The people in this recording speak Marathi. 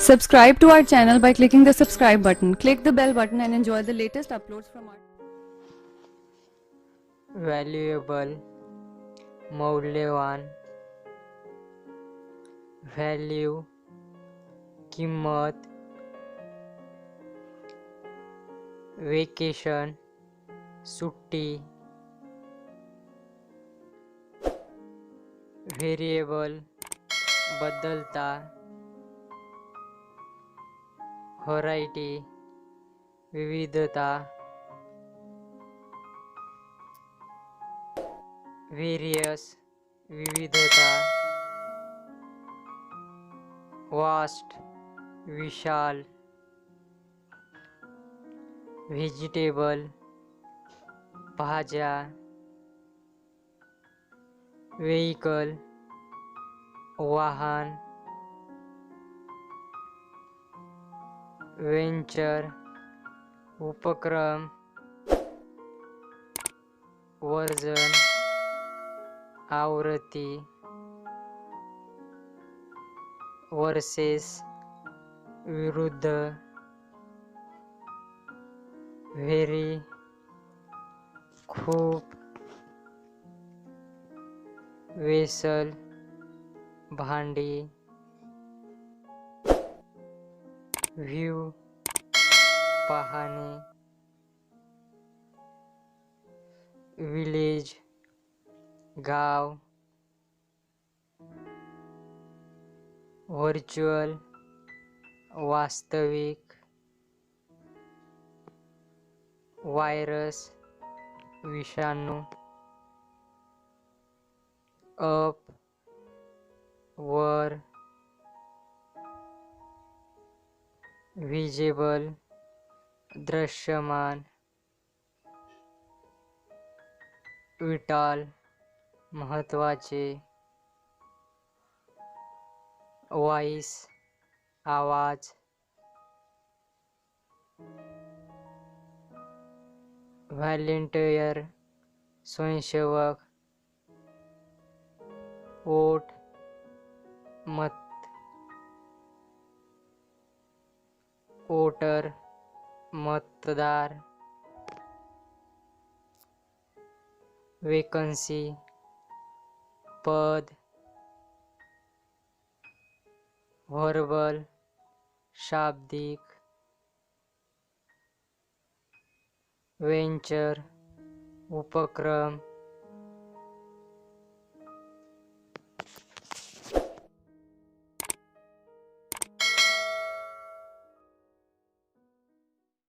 Subscribe to our channel by clicking the subscribe button. Click the bell button and enjoy the latest uploads from our valuable, मौल्यवान, व्हॅल्यू, किंमत, वेकेशन, सुट्टी, व्हेरिएबल, बदलता, व्हरायटी, विविधता, व्हेरियस, विविधता, वास्ट, विशाल, व्हेजिटेबल, भाज्या, व्हेइकल, वाहन, वेंचर, उपक्रम, वर्जन, आवृत्ती, वर्सेस, विरुद्ध, व्हेरी, खूप, वेसल, भांडी, व्ह्यू, पाहणे, विलेज, गाव, व्हर्च्युअल, वास्तविक, व्हायरस, विषाणू, अप, वर, व्हिजिबल, दृश्यमान, विटाल, महत्वाचे, व्हॉइस, आवाज, व्हॉलेंटियर, स्वयंसेवक, वोट, मत, वोटर, मतदार, वेकन्सी, पद, व्हर्बल, शाब्दिक, वेंचर, उपक्रम,